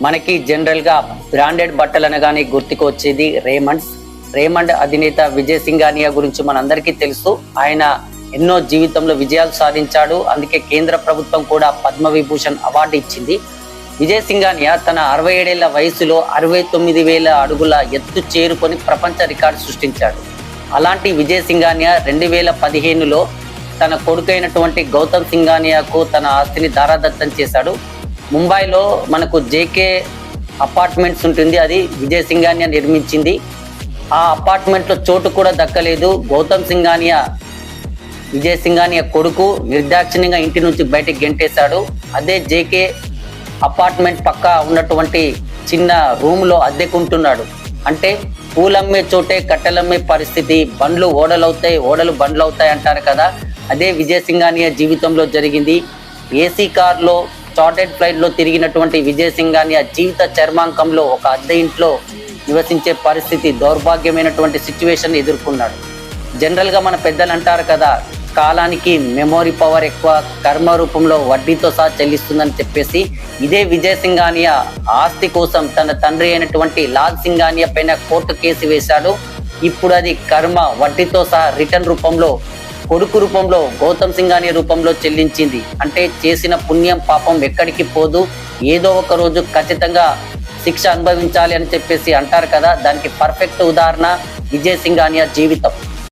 మనకి జనరల్ గా బ్రాండెడ్ బట్టలు అనగానే గుర్తుకొచ్చేది రేమండ్ అధినేత విజయ్ సింఘానియా గురించి మనందరికీ తెలుసు. ఆయన ఎన్నో జీవితంలో విజయాలు సాధించాడు. అందుకే కేంద్ర ప్రభుత్వం కూడా పద్మవిభూషణ్ అవార్డు ఇచ్చింది. విజయ్ సింఘానియా తన 67 ఏళ్ల వయసులో 69,000 అడుగుల ఎత్తు చేరుకొని ప్రపంచ రికార్డు సృష్టించాడు. అలాంటి విజయ్ సింఘానియా 2015లో తన కొడుకైనటువంటి గౌతమ్ సింఘానియాకు తన ఆస్తిని దారాదత్తం చేశాడు. ముంబైలో మనకు జేకే అపార్ట్మెంట్స్ ఉంటుంది, అది విజయ్ సింఘానియా నిర్మించింది. ఆ అపార్ట్మెంట్లో చోటు కూడా దక్కలేదు. గౌతమ్ సింఘానియా విజయ్ సింఘానియా కొడుకు నిర్దాక్షిణ్యంగా ఇంటి నుంచి బయటికి గెంటేశాడు. అదే జేకే అపార్ట్మెంట్ పక్క ఉన్నటువంటి చిన్న రూమ్లో అద్దెకుంటున్నాడు. అంటే పూలమ్మే చోటే కట్టెలమ్మే పరిస్థితి, బండ్లు ఓడలవుతాయి, ఓడలు బండ్లు అవుతాయి అంటారు కదా. అదే విజయ్ సింఘానియా జీవితంలో జరిగింది. ఏసీ కార్లో చార్టెడ్ ఫ్లైట్లో తిరిగినటువంటి విజయ్ సింఘానియా జీవిత చర్మాంకంలో ఒక అద్దె ఇంట్లో నివసించే పరిస్థితి, దౌర్భాగ్యమైనటువంటి సిచ్యువేషన్ ఎదుర్కొన్నాడు. జనరల్గా మన పెద్దలు అంటారు కదా, కాలానికి మెమొరీ పవర్ ఎక్కువ, కర్మ రూపంలో వడ్డీతో సహా చెల్లిస్తుందని చెప్పేసి, ఇదే విజయ్ సింఘానియా ఆస్తి కోసం తన తండ్రి అయినటువంటి లాల్ సింఘానియా పైన కోర్టు కేసు వేశాడు. ఇప్పుడు అది కర్మ వడ్డీతో సహా రిటర్న్ రూపంలో కొడుకు రూపంలో గౌతమ్ సింఘానియా రూపంలో చెల్లించింది. అంటే చేసిన పుణ్యం పాపం ఎక్కడికి పోదు, ఏదో ఒక రోజు ఖచ్చితంగా శిక్ష అనుభవించాలి అని చెప్పేసి అంటారు కదా. దానికి పర్ఫెక్ట్ ఉదాహరణ విజయ్ సింఘానియా జీవితం.